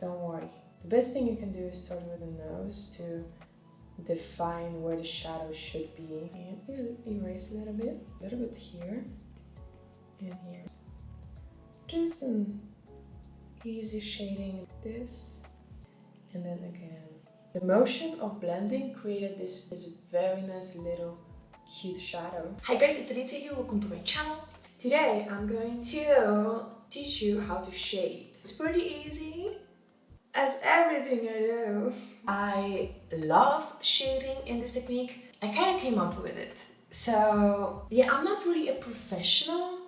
don't worry. The best thing you can do is start with the nose to define where the shadow should be. And erase a little bit here and here. Just an easy shading like this, and then again. The motion of blending created this very nice little cute shadow. Hi guys, it's Alicja here, welcome to my channel. Today I'm going to teach you how to shade. It's pretty easy, as everything I do. I love shading in this technique. I kind of came up with it. So yeah, I'm not really a professional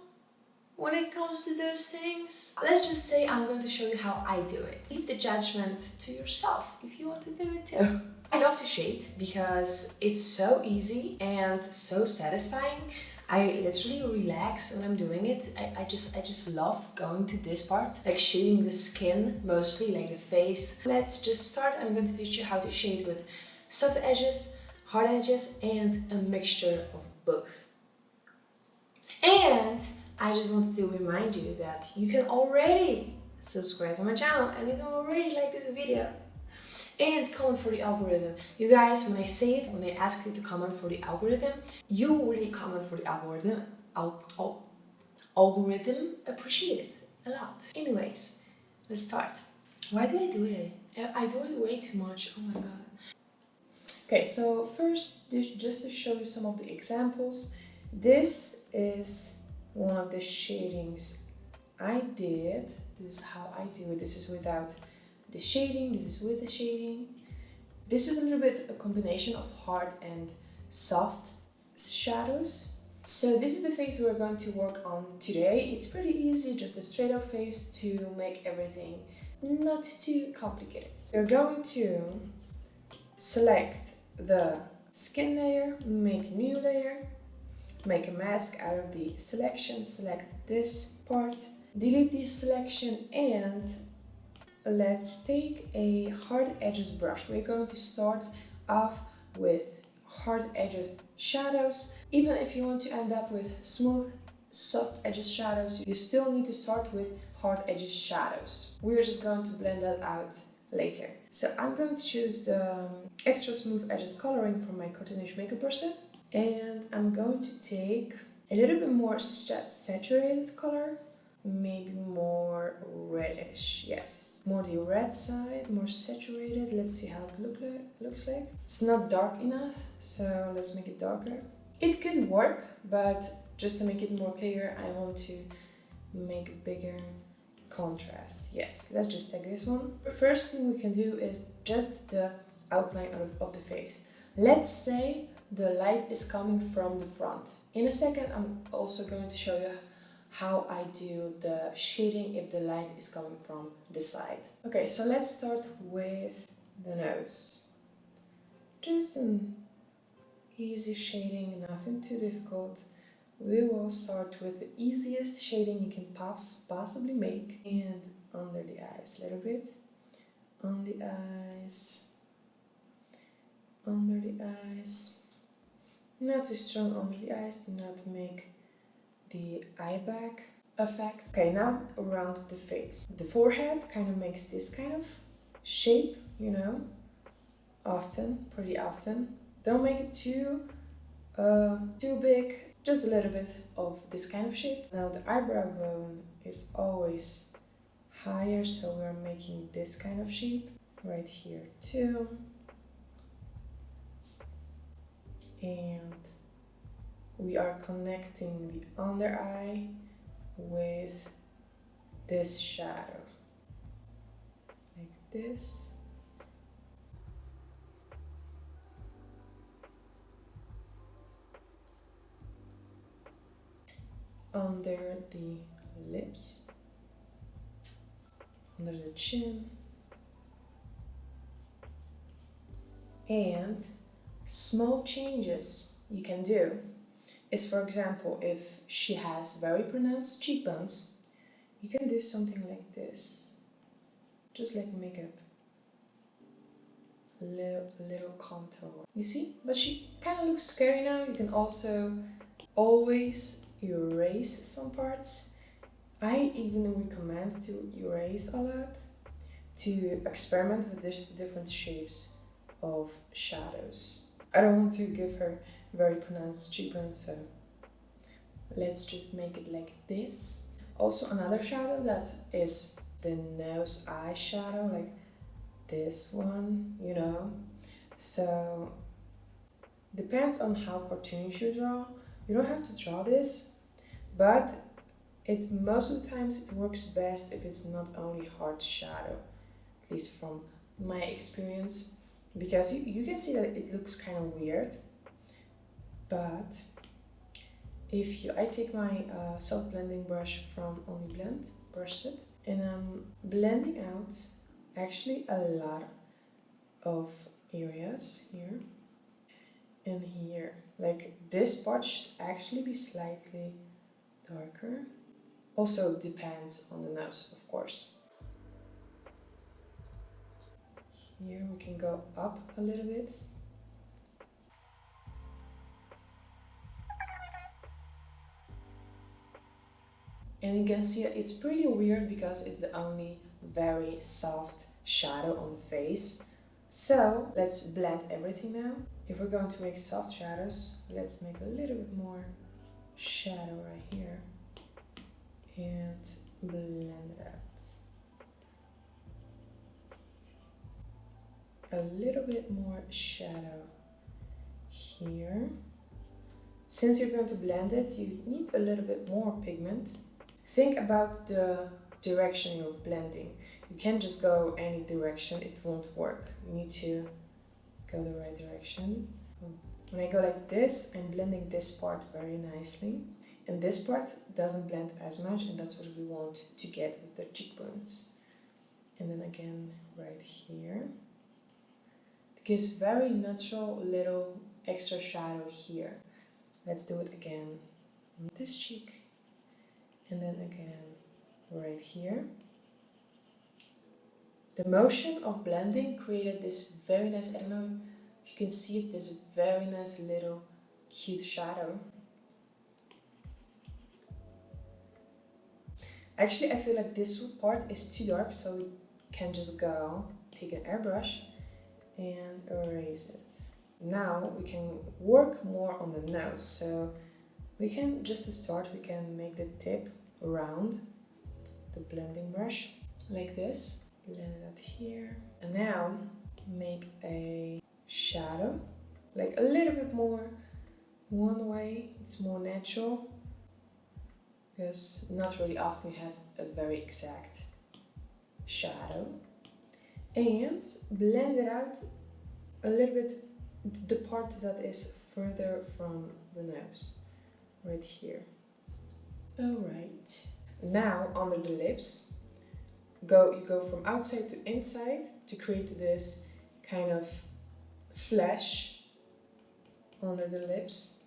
when it comes to those things. Let's just say I'm going to show you how I do it. Leave the judgment to yourself if you want to do it too. I love to shade because it's so easy and so satisfying. I literally relax when I'm doing it. I just love going to this part, like shading the skin, mostly like the face. Let's just start. I'm going to teach you how to shade with soft edges, hard edges, and a mixture of both. And I just wanted to remind you that you can already subscribe to my channel and you can already like this video and comment for the algorithm. You guys, when I say it, when I ask you to comment for the algorithm, you really comment for the algorithm. Algorithm appreciate it a lot. Anyways, let's start. Why do I do it? I do it way too much. Oh my god. Okay, so first, just to show you some of the examples, this is one of the shadings I did. This is how I do it. This is without the shading, this is with the shading. This is a little bit a combination of hard and soft shadows. So this is the face we're going to work on today. It's pretty easy, just a straight up face to make everything not too complicated. You're going to select the skin layer, make a new layer, make a mask out of the selection, select this part, delete this selection, and let's take a hard edges brush. We're going to start off with hard edges shadows. Even if you want to end up with smooth, soft edges shadows, you still need to start with hard edges shadows. We're just going to blend that out later. So I'm going to choose the extra smooth edges coloring from my cartoonish makeup brush set. And I'm going to take a little bit more saturated color, maybe more reddish, yes. More the red side, more saturated. Let's see how it looks like. It's not dark enough, so let's make it darker. It could work, but just to make it more clear, I want to make a bigger contrast. Yes, let's just take this one. The first thing we can do is just the outline of the face. Let's say the light is coming from the front. In a second, I'm also going to show you how I do the shading if the light is coming from the side. Okay, so let's start with the nose. Just an easy shading, nothing too difficult. We will start with the easiest shading you can possibly make. And under the eyes a little bit. On the eyes. Under the eyes. Not too strong under the eyes to not make the eye bag effect. Okay, now around the face. The forehead kind of makes this kind of shape, you know, pretty often. Don't make it too big, just a little bit of this kind of shape. Now the eyebrow bone is always higher, so we're making this kind of shape right here too. And we are connecting the under eye with this shadow, like this. Under the lips, under the chin, and small changes you can do is, for example, if she has very pronounced cheekbones, you can do something like this, just like makeup, little contour. You see? But she kind of looks scary now. You can also always erase some parts. I even recommend to erase a lot to experiment with different shapes of shadows. I don't want to give her very pronounced cheekbones, so let's just make it like this. Also another shadow that is the nose eye shadow, like this one, you know. So depends on how cartoonish you draw. You don't have to draw this, but most of the times it works best if it's not only hard shadow, at least from my experience, because you can see that it looks kind of weird. But if I take my soft blending brush from Only Blend, brush it, and I'm blending out actually a lot of areas here and here. Like this part should actually be slightly darker. Also depends on the nose, of course. Here we can go up a little bit. And you can see it's pretty weird because it's the only very soft shadow on the face. So let's blend everything now. If we're going to make soft shadows, let's make a little bit more shadow right here and blend it out. A little bit more shadow here. Since you're going to blend it, you need a little bit more pigment. Think about the direction you're blending. You can't just go any direction, it won't work. You need to go the right direction. When I go like this, I'm blending this part very nicely. And this part doesn't blend as much, and that's what we want to get with the cheekbones. And then again, right here. It gives very natural little extra shadow here. Let's do it again on this cheek. And then again, right here. The motion of blending created this very nice, I don't know if you can see it, this very nice little cute shadow. Actually, I feel like this part is too dark, so we can just take an airbrush and erase it. Now we can work more on the nose, so we can, just to start, we can make the tip around the blending brush, like this. Blend it out here. And now make a shadow, like a little bit more one way, it's more natural, because not really often you have a very exact shadow. And blend it out a little bit, the part that is further from the nose, right here. Alright, now under the lips, you go from outside to inside to create this kind of flash under the lips.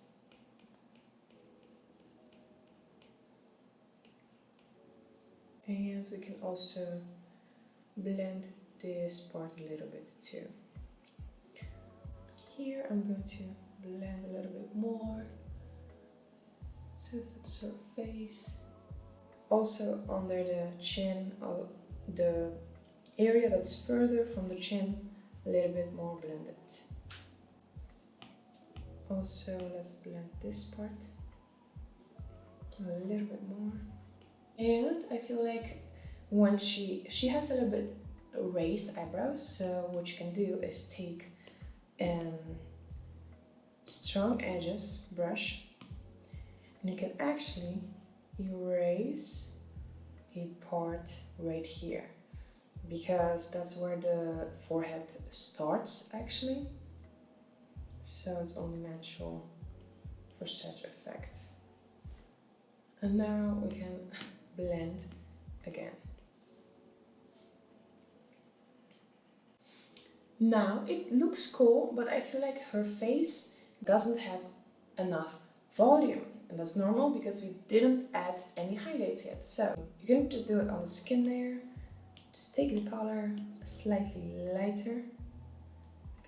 And we can also blend this part a little bit too. Here I'm going to blend a little bit more so that's her face. Also under the chin, the area that's further from the chin, a little bit more blended. Also, let's blend this part a little bit more. And I feel like when she has a little bit raised eyebrows, so what you can do is take strong edges brush, and you can actually erase a part right here, because that's where the forehead starts actually, so it's only natural for such effect. And now we can blend again. Now it looks cool, but I feel like her face doesn't have enough volume. And that's normal because we didn't add any highlights yet. So you can just do it on the skin layer. Just take the color slightly lighter,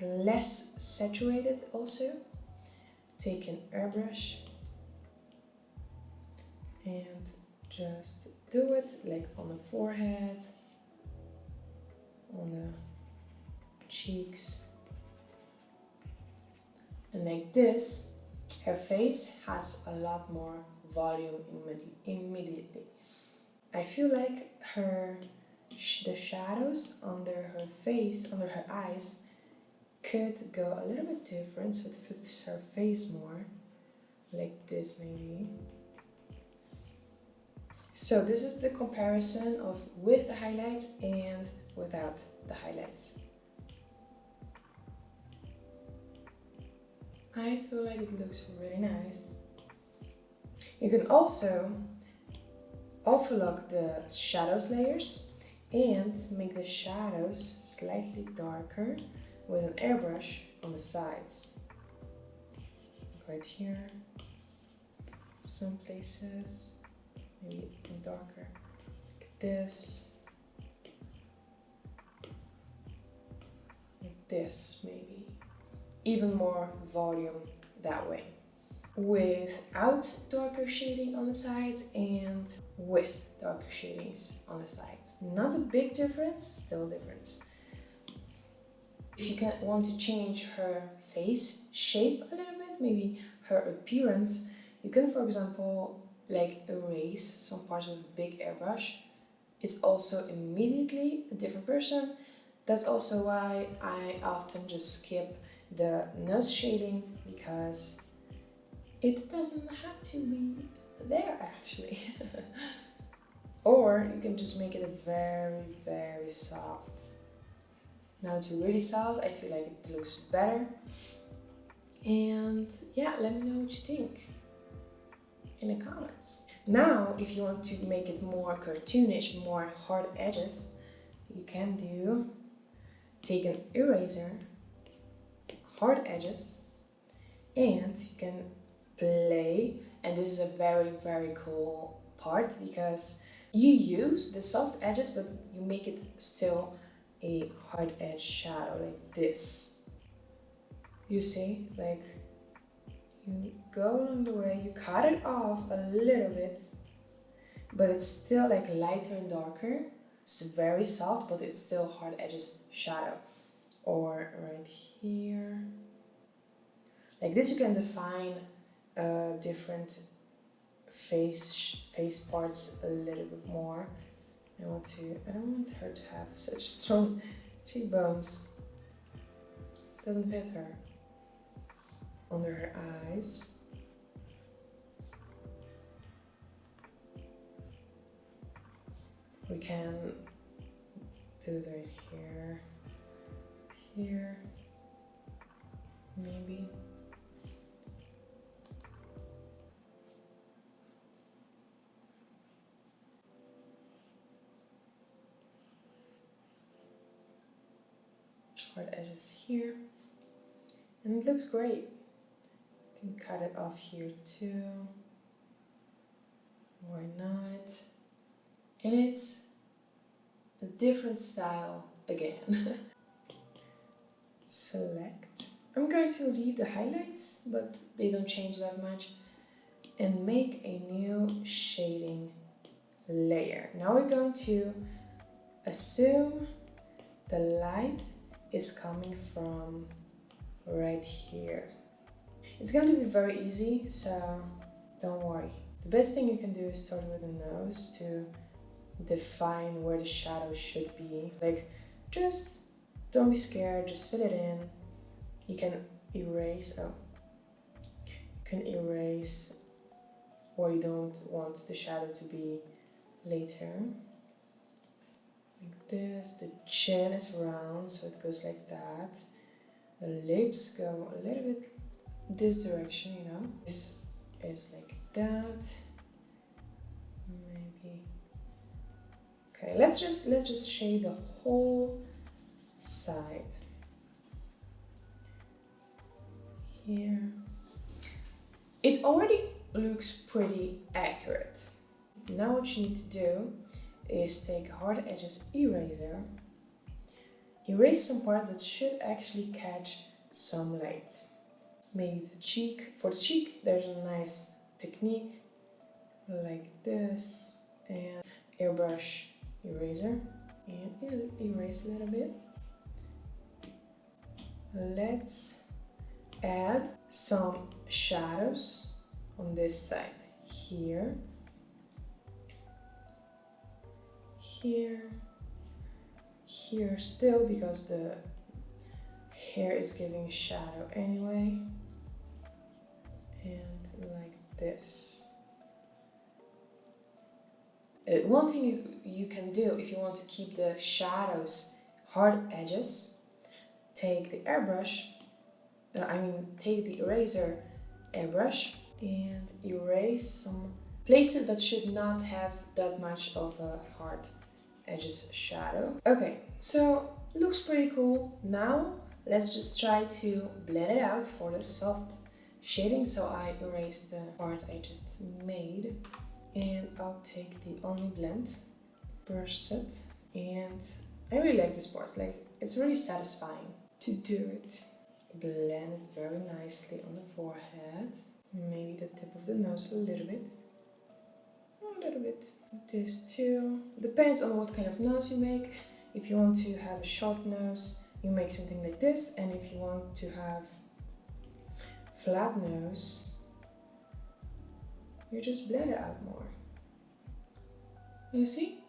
less saturated also. Take an airbrush and just do it like on the forehead, on the cheeks. And like this, her face has a lot more volume immediately. I feel like the shadows under her face, under her eyes, could go a little bit different, so it fits her face more. Like this maybe. So this is the comparison of with the highlights and without the highlights. I feel like it looks really nice. You can also overlock the shadows layers and make the shadows slightly darker with an airbrush on the sides. Right here, some places, maybe even darker, like this, like this maybe. Even more volume that way. Without darker shading on the sides and with darker shadings on the sides. Not a big difference, still a difference. If you want to change her face shape a little bit, maybe her appearance, you can, for example, like erase some parts with a big airbrush. It's also immediately a different person. That's also why I often just skip the nose shading, because it doesn't have to be there actually. Or you can just make it a very, very soft. Now it's really soft, I feel like it looks better. And yeah, let me know what you think in the comments. Now, if you want to make it more cartoonish, more hard edges, you can take an eraser, hard edges, and you can play, and this is a very, very cool part, because you use the soft edges but you make it still a hard edge shadow like this. You see, like you go along the way, you cut it off a little bit, but it's still like lighter and darker. It's very soft, but it's still hard edges shadow. Or right here. Like this, you can define different face parts a little bit more. I don't want her to have such strong cheekbones. Doesn't fit her. Under her eyes. We can do it right here. Here. Maybe. Hard edges here, and it looks great. You can cut it off here too, why not? And it's a different style again. Select. I'm going to leave the highlights, but they don't change that much, and make a new shading layer. Now we're going to assume the light is coming from right here. It's going to be very easy, so don't worry. The best thing you can do is start with the nose to define where the shadow should be. Like, just don't be scared, just fill it in. You can erase, where you don't want the shadow to be later. Like this, the chin is round, so it goes like that. The lips go a little bit this direction, you know. This is like that. Maybe. Okay, let's just shade the whole side. Here. It already looks pretty accurate. Now what you need to do is take hard edges eraser, erase some parts that should actually catch some light. Maybe the cheek. For the cheek, there's a nice technique like this, and airbrush eraser. and erase a little bit. Let's add some shadows on this side. Here, here, here still, because the hair is giving shadow anyway, and like this. One thing you can do if you want to keep the shadows hard edges, take the airbrush, take the eraser airbrush and erase some places that should not have that much of a hard edges shadow. Okay, so looks pretty cool. Now let's just try to blend it out for the soft shading. So I erased the part I just made. And I'll take the Only Blend, brush set, and I really like this part, like it's really satisfying to do it. Blend it very nicely on the forehead, maybe the tip of the nose a little bit. This too, depends on what kind of nose you make. If you want to have a sharp nose, you make something like this, and if you want to have flat nose, you just blend it out more. You see?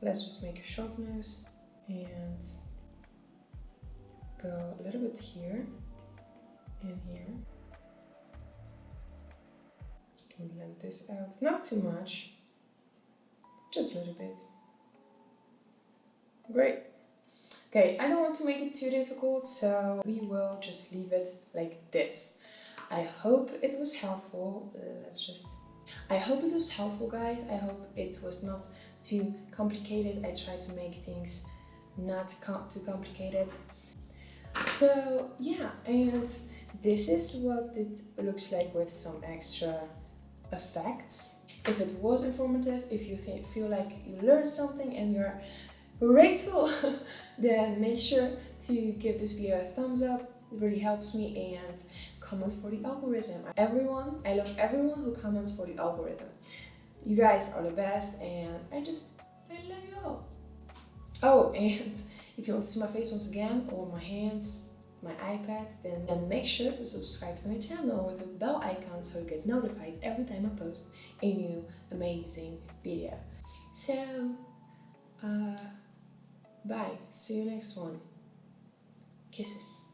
Let's just make a sharp nose and go a little bit here and here. You can blend this out, not too much, just a little bit. Great. Okay, I don't want to make it too difficult, so we will just leave it like this. I hope it was helpful. I hope it was helpful, guys. I hope it was not too complicated. I try to make things not too complicated. So yeah, and this is what it looks like with some extra effects. If it was informative, if you feel like you learned something and you're grateful, then make sure to give this video a thumbs up. It really helps me, and comment for the algorithm. I love everyone who comments for the algorithm. You guys are the best, and I love you all. Oh, and if you want to see my face once again, or my hands, my iPad, then make sure to subscribe to my channel with a bell icon so you get notified every time I post a new amazing video. So, bye. See you next one. Kisses.